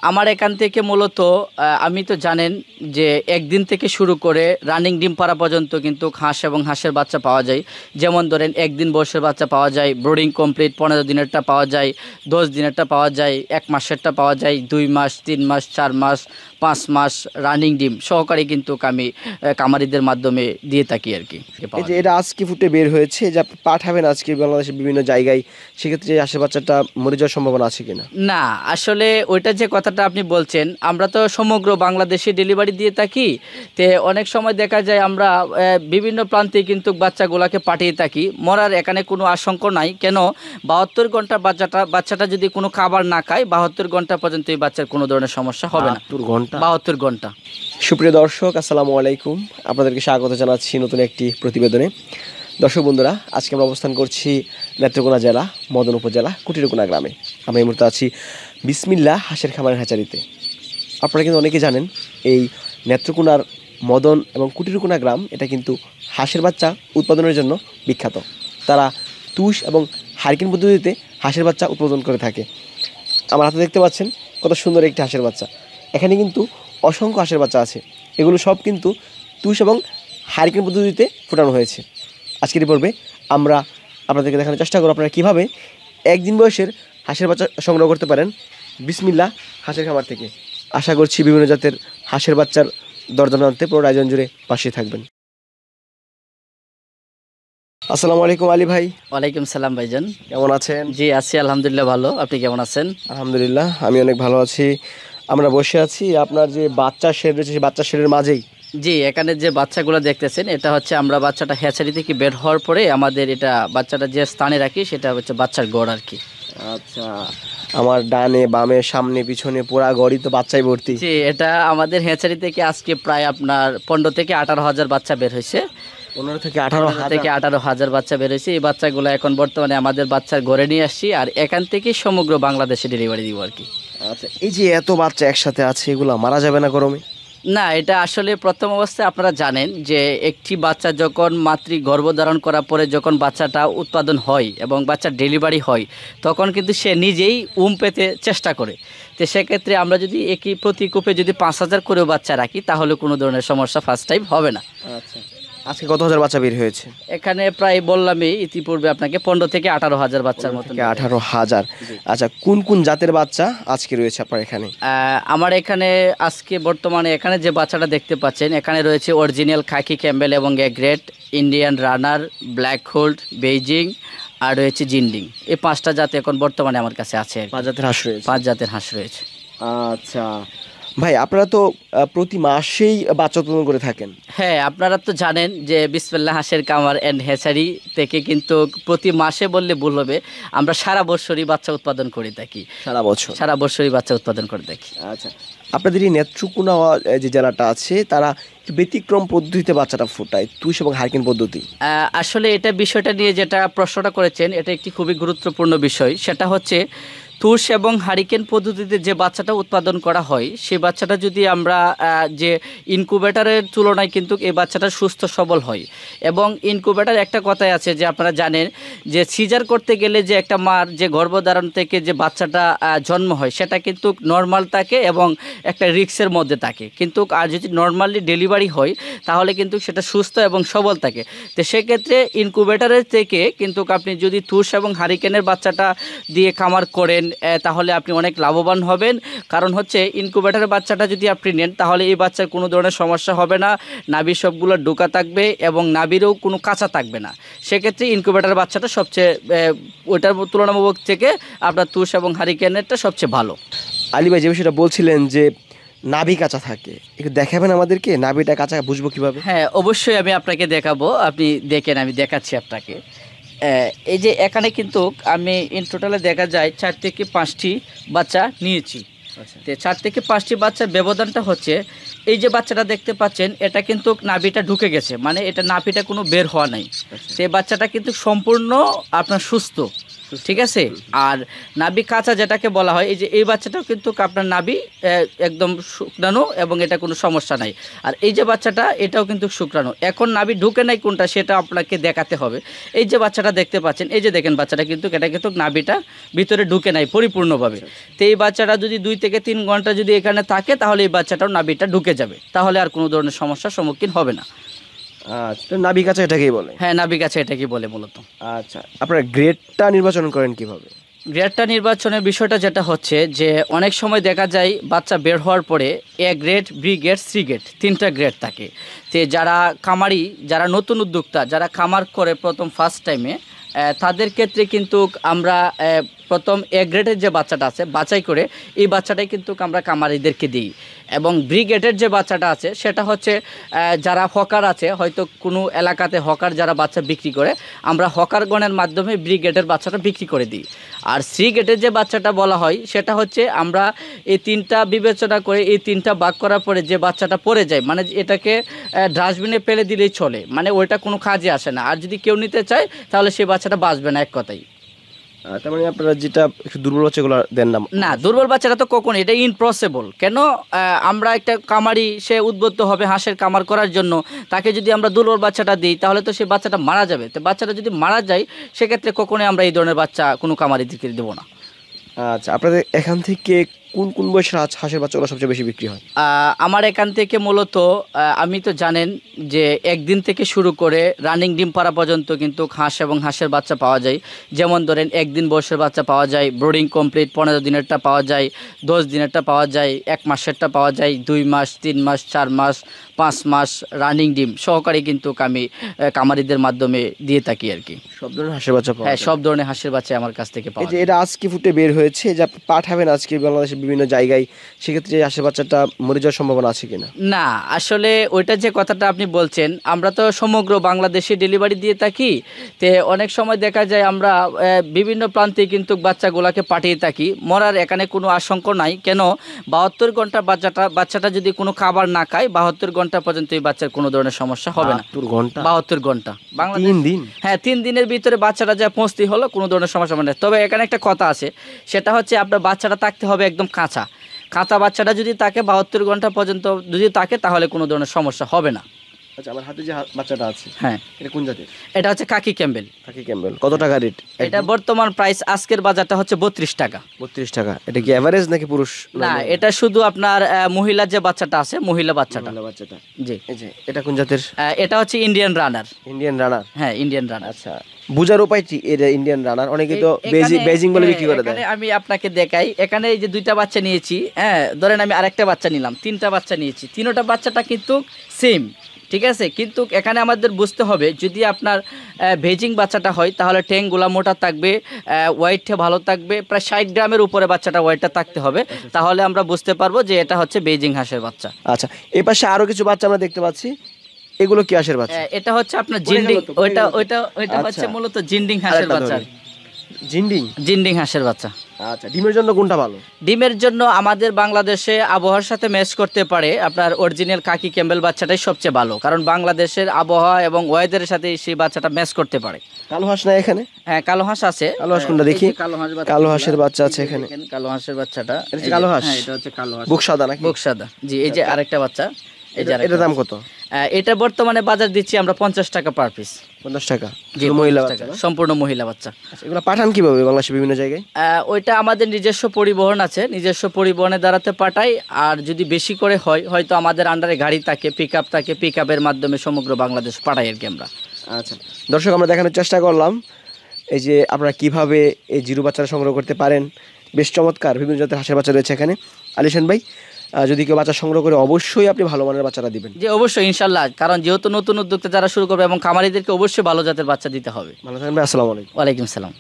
আমার এখান থেকে মূলত আমি তো জানেন যে একদিন থেকে শুরু করে রানিং ডিম পাড়া পর্যন্ত কিন্তু হাঁস এবং হাঁসের বাচ্চা পাওয়া যায়। যেমন ধরেন একদিন বয়সের বাচ্চা পাওয়া যায়, ব্রোডিং কমপ্লিট 15 দিনেরটা পাওয়া যায়, 10 দিনেরটা পাওয়া যায়, 1 মাসেরটা পাওয়া যায়, 2 মাস, 3 মাস, 4 মাস, 5 মাস রানিং ডিম সহকারে কিন্তু আমি কামারিদের মাধ্যমে দিয়ে থাকি আর কি। এই যে এটা আজকে ফুটে বের হয়েছে, যে আপনি পাঠাবেন আজকে বাংলাদেশের বিভিন্ন জায়গায়, সেক্ষেত্রে হাঁসের বাচ্চাটা মরে যাওয়ার সম্ভাবনা আছে কিনা? না, আসলে ওইটা যে কথাটা আপনি বলছেন, আমরা তো সমগ্র বাংলাদেশে ডেলিভারি দিয়ে থাকি। তে অনেক সময় দেখা যায় আমরা বিভিন্ন প্রান্তে কিন্তু বাচ্চাগুলোকে পাঠিয়ে থাকি। মরার এখানে কোনো আশঙ্কা নাই। কেন, 72 ঘন্টা বাচ্চাটা যদি কোনো খাবার না খায়, 72 ঘন্টা পর্যন্ত এই বাচ্চার কোনো ধরনের সমস্যা হবে না। 72 ঘন্টা। সুপ্রিয় দর্শক, আসসালামু আলাইকুম, আপনাদেরকে স্বাগত জানাচ্ছি নতুন একটি প্রতিবেদনে। দর্শক বন্ধুরা, আজকে আমরা অবস্থান করছি নেত্রকোনা জেলা মদন উপজেলা কুটিরকোনা গ্রামে। আমরা এই মুহূর্তে আছি বিসমিল্লাহ হাঁসের খামারের হ্যাচারিতে। আপনারা কিন্তু অনেকে জানেন এই নেত্রকোনার মদন এবং কুটিরকোনা গ্রাম এটা কিন্তু হাঁসের বাচ্চা উৎপাদনের জন্য বিখ্যাত। তারা তুষ এবং হারিকেন পদ্ধতিতে হাঁসের বাচ্চা উৎপাদন করে থাকে। আমার হাতে দেখতে পাচ্ছেন কত সুন্দর একটি হাঁসের বাচ্চা। এখানে কিন্তু অসংখ্য হাঁসের বাচ্চা আছে। এগুলো সব কিন্তু তুষ এবং হারিকেন পদ্ধতিতে ফোটানো হয়েছে। আজকের এই পর্বে আমরা আপনাদেরকে দেখানোর চেষ্টা করব আপনারা কীভাবে একদিন বয়সের হাঁসের বাচ্চা সংগ্রহ করতে পারেন বিসমিল্লাহ হাঁসের খামার থেকে। আশা করছি বিভিন্ন জাতের হাঁসের বাচ্চার দরদাম জানতে পুরো আয়োজন জুড়ে পাশে থাকবেন। আসসালামু আলাইকুম আলী ভাই। ওয়ালাইকুম সালাম ভাইজান, কেমন আছেন? জি আছি আলহামদুলিল্লাহ ভালো। আপনি কেমন আছেন? আলহামদুলিল্লাহ, আমি অনেক ভালো আছি। আমরা বসে আছি আপনার যে বাচ্চা শেড রয়েছে সেই বাচ্চা শেডের মাঝেই। জি, এখানে যে বাচ্চাগুলো দেখতেছেন এটা হচ্ছে আমরা বাচ্চাটা হ্যাচারি থেকে বের হওয়ার পরে আমাদের এটা বাচ্চাটা যে স্থানে রাখি সেটা হচ্ছে বাচ্চার গড় আর কি। আচ্ছা, আমার ডানে বামে সামনে পিছনে পুরা গড়ি তো বাচ্চাই ভর্তি। জি, এটা আমাদের হ্যাচারি থেকে আজকে প্রায় আপনার 15 থেকে 18,000 বাচ্চা বের হয়েছে। 15 থেকে 18,000 বাচ্চা বের হয়েছে। এই বাচ্চাগুলো এখন বর্তমানে আমাদের বাচ্চার ঘরে নিয়ে আসছি, আর এখান থেকে সমগ্র বাংলাদেশে ডেলিভারি দিব আর কি। আচ্ছা, এই যে এত বাচ্চা একসাথে আছে, এগুলো মারা যাবে না গরমে? না, এটা আসলে প্রথম অবস্থায় আপনারা জানেন যে একটি বাচ্চা যখন গর্ভধারণ করার পরে যখন বাচ্চাটা উৎপাদন হয় এবং বাচ্চা ডেলিভারি হয়, তখন কিন্তু সে নিজেই পেতে চেষ্টা করে। তো সেক্ষেত্রে আমরা যদি একই প্রতি কূপে যদি 5,000 করেও বাচ্চা রাখি তাহলে কোনো ধরনের সমস্যা ফার্স্ট টাইম হবে না। আচ্ছা, আজকে কত হাজার বাচ্চা বের হয়েছে? এখানে প্রায় বললামই ইতিপূর্বে আপনাকে 15 থেকে 18,000 বাচ্চার মতো। 18,000। আচ্ছা, কোন কোন জাতের বাচ্চা আজকে রয়েছে আপনার এখানে? আমার এখানে আজকে বর্তমানে এখানে যে বাচ্চাটা দেখতে পাচ্ছেন, এখানে রয়েছে অরিজিনাল খাকি ক্যাম্বেল এবং A grade, Indian runner, black hold, Beijing আর রয়েছে জিন্ডিং। এই 5টা জাত এখন বর্তমানে আমার কাছে আছে। 5 জাতের হাঁস রয়েছে? 5 জাতের হাঁস রয়েছে। আচ্ছা ভাই, আপনারা তো প্রতি মাসেই বাচ্চা উৎপাদন করে থাকেন। হ্যাঁ, আপনারা তো জানেন যে বিসমিল্লাহ হাঁসের খামার অ্যান্ড হ্যাচারি থেকে কিন্তু প্রতি মাসে বললে ভুল হবে, আমরা সারা বছরই বাচ্চা উৎপাদন করে থাকি। সারা বছরই বাচ্চা উৎপাদন করে থাকি। আচ্ছা, আপনাদের এই নেত্রকোনা যে জেলাটা আছে তারা ব্যতিক্রম পদ্ধতিতে বাচ্চাটা ফোটায়, তুষ এবং হারিকেন পদ্ধতি। আসলে এটা বিষয়টা নিয়ে যেটা প্রশ্নটা করেছেন, এটা একটি খুবই গুরুত্বপূর্ণ বিষয়। সেটা হচ্ছে তুষ এবং হারিকেন পদ্ধতিতে যে বাচ্চাটা উৎপাদন করা হয়, সেই বাচ্চাটা যদি আমরা যে ইনকুবেটারের তুলনায় কিন্তু এই বাচ্চাটা সুস্থ সবল হয়। এবং ইনকুবেটার একটা কথাই আছে যে আপনারা জানেন যে সিজার করতে গেলে যে একটা মার যে গর্ভধারণ থেকে যে বাচ্চাটা জন্ম হয় সেটা কিন্তু নর্মাল থাকে এবং একটা রিস্কের মধ্যে থাকে, কিন্তু আর যদি নর্মালি ডেলিভারি হয় তাহলে কিন্তু সেটা সুস্থ এবং সবল থাকে। তো সেক্ষেত্রে ইনকুবেটারের থেকে কিন্তু আপনি যদি তুষ এবং হারিকেনের বাচ্চাটা দিয়ে খামার করেন তাহলে আপনি অনেক লাভবান হবেন। কারণ হচ্ছে ইনকুবেটারের বাচ্চাটা যদি আপনি নেন তাহলে এই বাচ্চার কোনো ধরনের সমস্যা হবে না, নাভি সবগুলো ডোকা থাকবে এবং নাভিরও কোনো কাঁচা থাকবে না। সেক্ষেত্রে ইনকুবেটারের বাচ্চাটা সবচেয়ে ওইটার তুলনামূলক থেকে আপনার তুষ এবং হারিকেনেরটা সবচেয়ে ভালো। আলী ভাই, যে বিষয়টা বলছিলেন যে নাভি কাঁচা থাকে, একটু দেখাবেন আমাদেরকে, নাভিটা কাঁচা বুঝবো কিভাবে? হ্যাঁ, অবশ্যই আমি আপনাকে দেখাবো, আপনি দেখেন, আমি দেখাচ্ছি আপনাকে। এই যে এখানে কিন্তু আমি ইন টোটালে দেখা যায় 4 থেকে 5টি বাচ্চা নিয়েছি। তো 4 থেকে 5টি বাচ্চার ব্যবধানটা হচ্ছে এই যে বাচ্চাটা দেখতে পাচ্ছেন, এটা কিন্তু নাভিটা ঢুকে গেছে, মানে এটা নাভিটা কোনো বের হওয়া নাই। তো এই বাচ্চাটা কিন্তু সম্পূর্ণ আপনার সুস্থ। ঠিক আছে। আর নাভি কাঁচা যেটাকে বলা হয়, এই যে এই বাচ্চাটাও কিন্তু আপনার নাভি একদম শুকনানো এবং এটা কোনো সমস্যা নাই। আর এই যে বাচ্চাটা এটাও কিন্তু শুকরানো, এখন নাভি ঢুকে নাই কোনটা সেটা আপনাকে দেখাতে হবে। এই যে বাচ্চাটা দেখতে পাচ্ছেন, এই যে দেখেন বাচ্চাটা কিন্তু এটা কিন্তু নাভিটা ভিতরে ঢুকে নাই পরিপূর্ণভাবে। তো এই বাচ্চাটা যদি 2 থেকে 3 ঘন্টা যদি এখানে থাকে তাহলে এই বাচ্চাটাও নাভিটা ঢুকে যাবে, তাহলে আর কোনো ধরনের সমস্যার সম্মুখীন হবে না। আচ্ছা, তো নাভি কাঁচা এটাকেই বলে? হ্যাঁ, নাভি কাছে এটাকে বলে মূলত। আচ্ছা, আপনারা গ্রেডটা নির্বাচন করেন কিভাবে? গ্রেডটা নির্বাচনের বিষয়টা যেটা হচ্ছে যে অনেক সময় দেখা যায় বাচ্চা বের হওয়ার পরে A grade, B grade, C grade 3টা গ্রেড থাকে। তো যারা খামারি, যারা নতুন উদ্যোক্তা, যারা খামার করে প্রথম ফার্স্ট টাইমে, তাদের ক্ষেত্রে কিন্তু আমরা প্রথম এ গ্রেডের যে বাচ্চাটা আছে বাছাই করে এই বাচ্চাটাই কিন্তু আমরা খামারিদেরকে দিই। এবং বি গ্রেডের যে বাচ্চাটা আছে সেটা হচ্ছে যারা হকার আছে, হয়তো কোনো এলাকাতে হকার যারা বাচ্চা বিক্রি করে, আমরা হকারগণের মাধ্যমে বি গ্রেডের বাচ্চাটা বিক্রি করে দিই। আর সি গ্রেডের যে বাচ্চাটা বলা হয় সেটা হচ্ছে আমরা এই 3টা বিবেচনা করে, এই 3টা ভাগ করার পরে যে বাচ্চাটা পড়ে যায়, মানে এটাকে ডাস্টবিনে ফেলে দিলেই চলে, মানে ওইটা কোনো কাজে আসে না। আর যদি কেউ নিতে চায় তাহলে সেই বাচ্চাটা বাঁচবে না, এক কথাই। তার মানে আপনারা যেটা একটু দুর্বল বাচ্চাগুলো দেন না? না, দুর্বল বাচ্চাটা তো কখন, এটা ইম্পসিবল। কেন? আমরা একটা কামারি, সে উদ্বুদ্ধ হবে হাঁসের কামার করার জন্য, তাকে যদি আমরা দুর্বল বাচ্চাটা দিই তাহলে তো সেই বাচ্চাটা মারা যাবে। তো বাচ্চাটা যদি মারা যায় সেক্ষেত্রে কখনোই আমরা এই ধরনের বাচ্চা কোনো কামারিদেরকে দেবো না। আচ্ছা, আপনাদের এখান থেকে কোন কোন বয়সের হাঁসের বাচ্চাগুলো সবচেয়ে বেশি বিক্রি হয়? আমার এখান থেকে মূলত আমি তো জানেন যে 1 দিন থেকে শুরু করে রানিং ডিম পাড়া পর্যন্ত কিন্তু হাঁস এবং হাঁসের বাচ্চা পাওয়া যায়। যেমন ধরেন 1 দিন বয়সের বাচ্চা পাওয়া যায়, ব্রোডিং কমপ্লিট 15 দিনেরটা পাওয়া যায়, 10 দিনেরটা পাওয়া যায়, 1 মাসেরটা পাওয়া যায়, 2 মাস, 3 মাস, 4 মাস, 5 মাস রানিং ডিম সহকারে কিন্তু আমি কামারিদের মাধ্যমে দিয়ে থাকি আর কি। সব ধরনের হাঁসের বাচ্চা পাওয়া হ্যাঁ, যায়? সব ধরনের হাঁসের বাচ্চা আমার কাছ থেকে পাওয়া এই যে যায়। এটা আজকে ফুটে বের হয়েছে, যে আপনি পাঠাবেন আজকে বাংলাদেশের বিভিন্ন জায়গায়, সেক্ষেত্রে এই হাঁসের বাচ্চাটা মরে যাওয়ার সম্ভাবনা আছে কিনা? না, আসলে ওইটা যে কথাটা আপনি বলছেন, আমরা তো সমগ্র বাংলাদেশে ডেলিভারি দিয়ে থাকি। তে অনেক সময় দেখা যায় আমরা বিভিন্ন প্রান্তে কিন্তু বাচ্চাগুলোকে পাঠিয়ে থাকি, মরার এখানে কোনো আশঙ্কা নাই। কেন? 72 ঘন্টা বাচ্চাটা যদি কোনো খাবার না খায় 72 ঘন্টা পর্যন্ত এই বাচ্চার কোনো ধরনের সমস্যা হবে না। 72 ঘন্টা? 72 ঘন্টা বাংলাদেশ। 3 দিন? হ্যাঁ, 3 দিনের ভিতরে বাচ্চাটা যা পৌঁছতে হলো কোনো ধরনের সমস্যা হবে না। তবে এখানে একটা কথা আছে, সেটা হচ্ছে আপনার বাচ্চাটা থাকতে হবে একদম কাঁচা। বাচ্চাটা যদি তাকে 72 ঘন্টা পর্যন্ত যদি থাকে তাহলে কোনো ধরনের সমস্যা হবে না। আচ্ছা, আমার হাতে যে বাচ্চাটা আছে, হ্যাঁ, এটা কোন জাতের? এটা হচ্ছে কাকি ক্যাম্বেল। কাকি ক্যাম্বেল। কত টাকা রেট? এটা বর্তমান প্রাইস আজকের বাজারটা হচ্ছে 32 টাকা। 32 টাকা। এটা কি এভারেজ নাকি পুরুষ? না, এটা শুধু আপনার মহিলা যে বাচ্চাটা আছে, মহিলা বাচ্চাটা। বাচ্চাটা। জি। এই যে এটা কোন জাতের? এটা হচ্ছে ইন্ডিয়ান রানার। Indian runner? হ্যাঁ, ইন্ডিয়ান রানার। আচ্ছা, বুঝার উপায় কি এটা ইন্ডিয়ান রানার? অনেকে তো বেজিং বলে বিক্রি করে দেয়। এখানে আমি আপনাকে দেখাই, এখানে এই যে 2টা বাচ্চা নিয়েছি, হ্যাঁ ধরেন আমি আরেকটা বাচ্চা নিলাম, 3টা বাচ্চা নিয়েছি, 3টা বাচ্চাটা কিন্তু সেম, ঠিক আছে। কিন্তু এখানে আমাদের বুঝতে হবে, যদি আপনার বেজিং বাচ্চাটা হয় তাহলে ট্যাংগুলা মোটা থাকবে, ওয়েটটা ভালো থাকবে, প্রায় 60 গ্রামের উপরে বাচ্চাটা ওয়েটটা থাকতে হবে, তাহলে আমরা বুঝতে পারবো যে এটা হচ্ছে বেজিং হাঁসের বাচ্চা। আচ্ছা, এই পাশে আরো কিছু বাচ্চা আমরা দেখতে পাচ্ছি, এগুলো কি হাঁসের বাচ্চা? এটা হচ্ছে আপনার জিন্ডিং, ওইটা হচ্ছে মূলত জিন্ডিং হাঁসের বাচ্চা। জিন্ডিং হাঁসের বাচ্চা। আচ্ছা, ডিমের জন্য কোনটা ভালো? ডিমের জন্য আমাদের বাংলাদেশে আবহাওয়ার সাথে ম্যাচ করতে পারে আপনার অরিজিনাল কাকি ক্যাম্বেল বাচ্চাটাই সবচেয়ে ভালো, কারণ বাংলাদেশের আবহাওয়া এবং ওয়েদারের সাথে সেই বাচ্চাটা ম্যাচ করতে পারে। কালো হাঁস না এখানে? হ্যাঁ, কালো হাঁস আছে। কালো হাঁস কোনটা দেখি? কালো হাঁসের বাচ্চা আছে এখানে। কালো হাঁসের বাচ্চাটা, কালো হাঁস? হ্যাঁ, এটা হচ্ছে কালো হাঁস। বুক সাদা নাকি? বুক সাদা, জি। এই যে আরেকটা বাচ্চা, এই যে এটার দাম কত? এটা বর্তমানে বাজার দিচ্ছি আমরা 50 টাকা পার পিস। 50 টাকা? জি, মহিলা 50 বাচ্চা? টাকা, সম্পূর্ণ মহিলা বাচ্চা। আচ্ছা, এগুলো পাঠান কিভাবে বাংলাদেশের বিভিন্ন জায়গায়? ওইটা আমাদের নিজস্ব পরিবহন আছে, নিজস্ব পরিবহনের দ্বারাতে পাঠাই। আর যদি বেশি করে হয়, হয়তো আমাদের আন্ডারে গাড়ি থাকে, পিক আপ থাকে, পিক আপের মাধ্যমে সমগ্র বাংলাদেশ পাঠাই আর কি আমরা। আচ্ছা, দর্শক আমরা দেখানোর চেষ্টা করলাম এই যে আপনারা কিভাবে এই জিরো বাচ্চারা সংগ্রহ করতে পারেন। বেশ চমৎকার বিভিন্ন জাতের হাঁসের বাচ্চা রয়েছে এখানে। আলিশান ভাই, যদি কেউ বাচ্চা সংগ্রহ করে অবশ্যই আপনি ভালো মানের বাচ্চাটা দিবেন। জি, অবশ্যই, ইনশাল্লাহ, কারণ যেহেতু নতুন উদ্যোক্তা যারা শুরু করবে এবং খামারিদেরকে অবশ্যই ভালো জাতের বাচ্চা দিতে হবে। ভালো থাকবেন, আসসালামু আলাইকুম। ওয়ালাইকুম সালাম।